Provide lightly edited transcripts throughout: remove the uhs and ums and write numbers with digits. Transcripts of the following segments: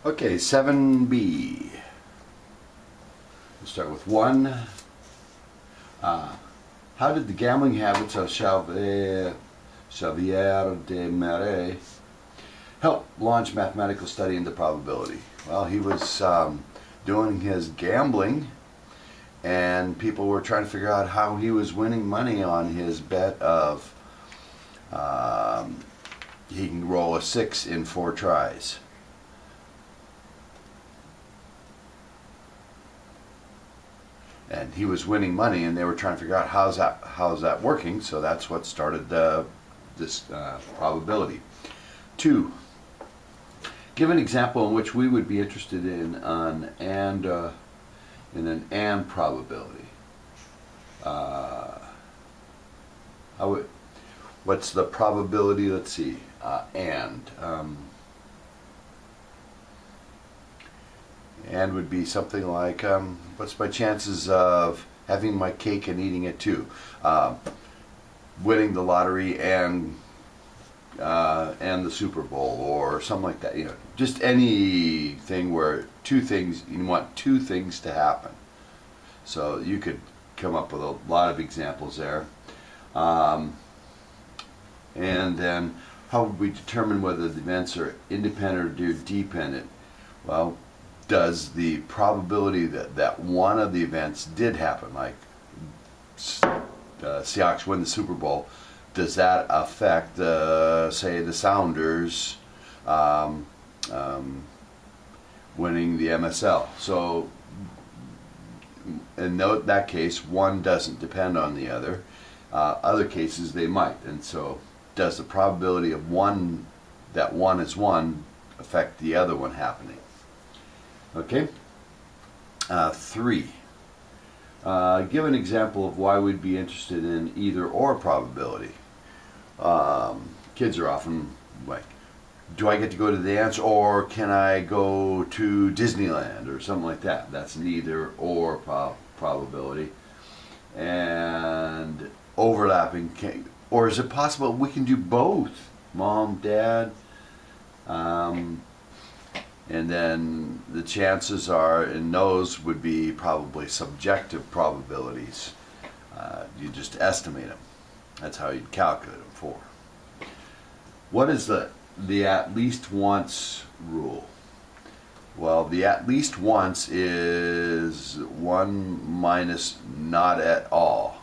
Okay, 7b. We'll start with 1. How did the gambling habits of Xavier de Marais help launch mathematical study into probability? Well, he was doing his gambling, and people were trying to figure out how he was winning money on his bet of he can roll a 6 in 4 tries. And he was winning money, and they were trying to figure out how's that working. So that's what started this probability. 2. Give an example in which we would be interested in an and probability. What's the probability? Let's see. And would be something like, what's my chances of having my cake and eating it too? Winning the lottery and the Super Bowl, or something like that. You know, just anything where you want two things to happen. So you could come up with a lot of examples there. And then, how would we determine whether the events are independent or dependent? Well, does the probability that one of the events did happen, like Seahawks win the Super Bowl, does that affect, say, the Sounders winning the MSL? So in that case, one doesn't depend on the other. Other cases, they might. And so does the probability of that one is one affect the other one happening? Okay. 3. Give an example of why we'd be interested in either or probability. Kids are often like, do I get to go to the dance, or can I go to Disneyland, or something like that? That's an either or probability. And overlapping, or is it possible we can do both? Mom, Dad, and then the chances are, in those would be probably subjective probabilities. You just estimate them. That's how you'd calculate them for. What is the at least once rule? Well, the at least once is 1 minus not at all.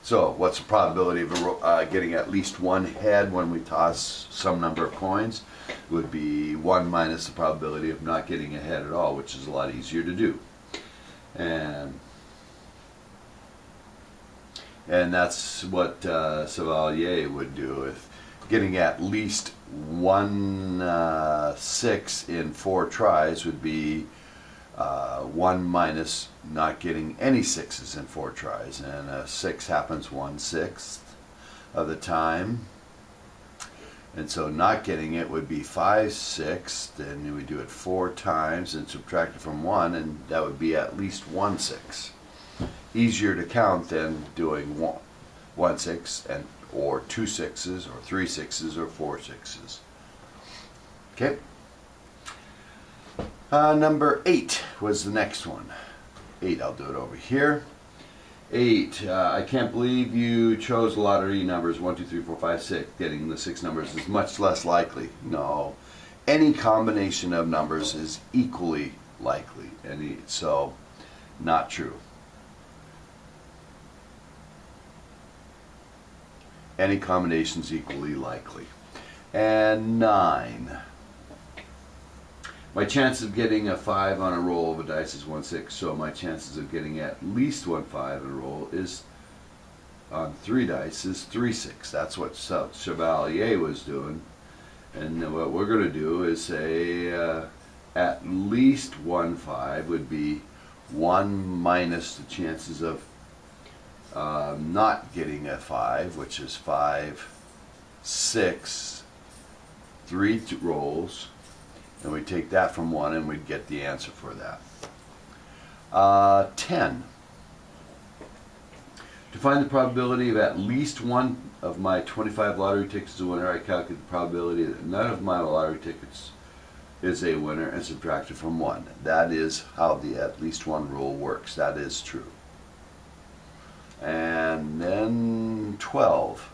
So what's the probability of getting at least one head when we toss some number of coins? It would be 1 minus the probability of not getting a head at all, which is a lot easier to do. And that's what Chevalier would do. If getting at least 1 6 in 4 tries would be 1 minus not getting any 6s in 4 tries, and a 6 happens 1/6 of the time, and so not getting it would be 5/6. Then we do it 4 times and subtract it from 1, and that would be at least 1 6. Easier to count than doing 1 6 or 2 6s or 3 6s or 4 6s. Okay. Number 8 was the next one. 8, I'll do it over here. 8, I can't believe you chose lottery numbers 1, 2, 3, 4, 5, 6. Getting the 6 numbers is much less likely. No, any combination of numbers is equally likely. So, not true. Any combination is equally likely. And 9. My chance of getting a 5 on a roll of a dice is 1/6, so my chances of getting at least 1 5 in a roll is on 3 dice is 3/6. That's what Chevalier was doing, and what we're going to do is say at least 1 5 would be 1 minus the chances of not getting a 5, which is 5, 6, 3 rolls. And we take that from 1, and we'd get the answer for that. 10. To find the probability of at least one of my 25 lottery tickets is a winner, I calculate the probability that none of my lottery tickets is a winner and subtract it from 1. That is how the at least one rule works. That is true. And then 12.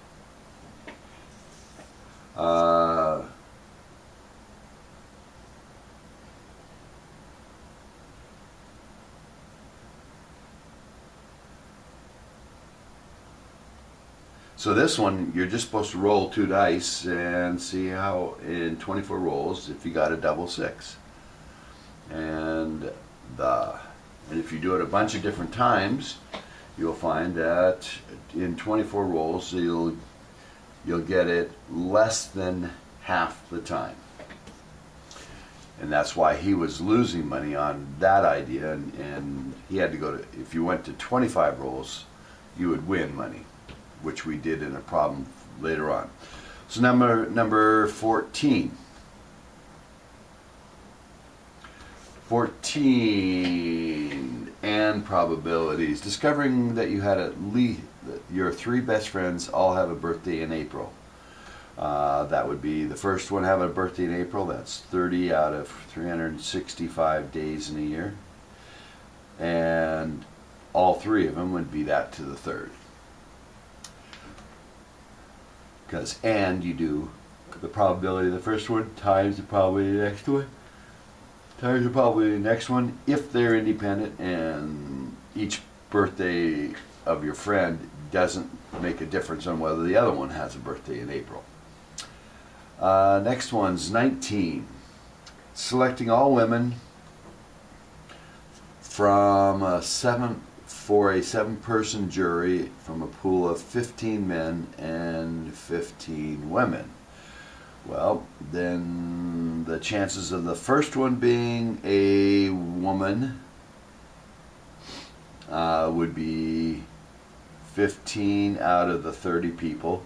So this one, you're just supposed to roll 2 dice and see how in 24 rolls if you got a double 6. And if you do it a bunch of different times, you'll find that in 24 rolls you'll get it less than half the time. And that's why he was losing money on that idea, and he had to go to, if you went to 25 rolls, you would win money, which we did in a problem later on. So number 14. 14 and probabilities. Discovering that you had at least your 3 best friends all have a birthday in April. That would be the first one having a birthday in April. That's 30 out of 365 days in a year. And all 3 of them would be that to the 3rd. Because and you do the probability of the first one times the probability of the next one times the probability of the next one if they're independent, and each birthday of your friend doesn't make a difference on whether the other one has a birthday in April. Next one's 19. Selecting all women from a 7-person jury from a pool of 15 men and 15 women. Well, then the chances of the first one being a woman would be 15 out of the 30 people.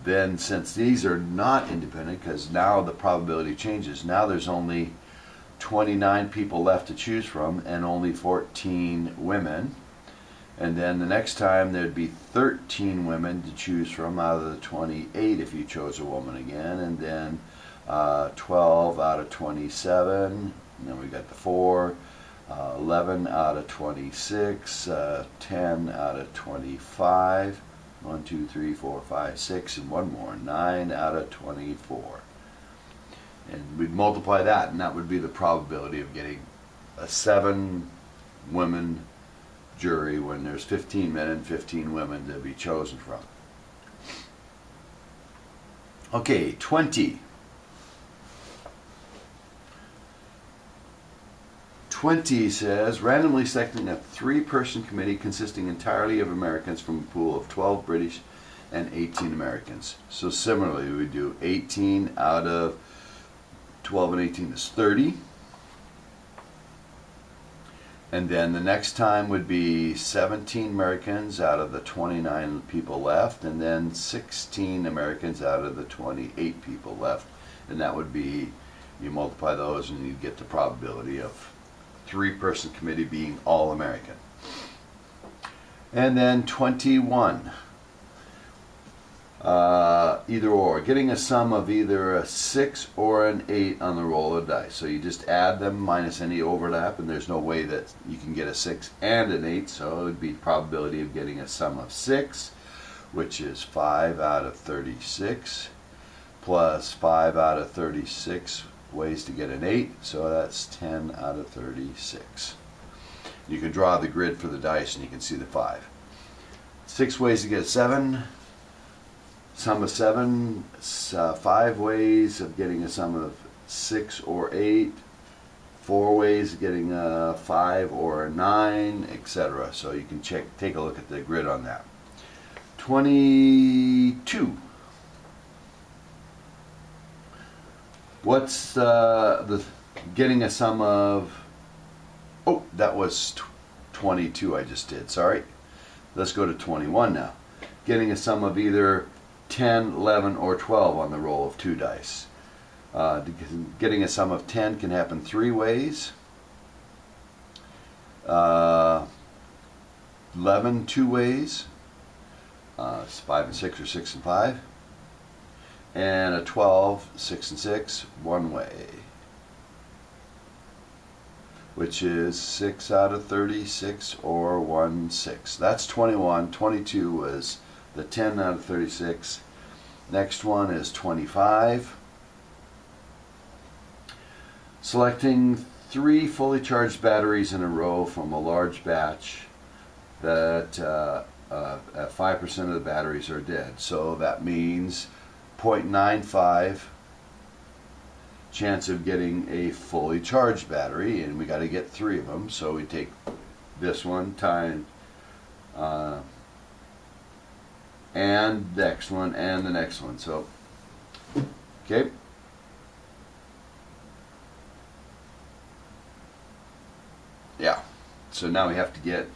Then, since these are not independent, because now the probability changes, now there's only 29 people left to choose from and only 14 women. And then the next time there'd be 13 women to choose from out of the 28 if you chose a woman again, and then 12 out of 27, and then we got the 4, 11 out of 26, 10 out of 25, 1, 2, 3, 4, 5, 6, and one more, 9 out of 24. And we'd multiply that, and that would be the probability of getting a 7-women jury when there's 15 men and 15 women to be chosen from. Okay, 20. 20 says, randomly selecting a 3-person committee consisting entirely of Americans from a pool of 12 British and 18 Americans. So similarly, we do 18 out of 12 and 18 is 30. And then the next time would be 17 Americans out of the 29 people left, and then 16 Americans out of the 28 people left. And that would be, you multiply those and you get the probability of 3-person committee being all American. And then 21. Either or, getting a sum of either a 6 or an 8 on the roll of dice. So you just add them minus any overlap, and there's no way that you can get a 6 and an 8, so it would be probability of getting a sum of 6, which is 5 out of 36, plus 5 out of 36 ways to get an 8, so that's 10 out of 36. You can draw the grid for the dice and you can see the 5. 6 ways to get a 7. Sum of 7, 5 ways of getting a sum of 6 or 8, 4 ways of getting a 5 or a 9, etc. So you can take a look at the grid on that. 22. What's the getting a sum of, oh, that was 22 I just did, sorry. Let's go to 21 now. Getting a sum of either 10, 11, or 12 on the roll of 2 dice. Getting a sum of 10 can happen 3 ways. 11, 2 ways. 5 and 6 or 6 and 5. And a 12, 6 and 6, one way. Which is 6 out of 36 or 1 6. That's 21. 22 was the 10 out of 36. Next one is 25. Selecting 3 fully charged batteries in a row from a large batch that at 5% of the batteries are dead. So that means 0.95 chance of getting a fully charged battery, and we got to get 3 of them. So we take this one times and the next one and the next one. So okay. Yeah, so now we have to get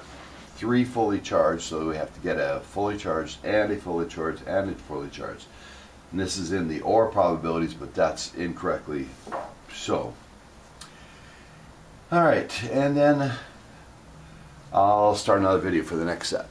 3 fully charged, so we have to get a fully charged and a fully charged and a fully charged. And this is in the OR probabilities, but that's incorrectly so. Alright, and then I'll start another video for the next set.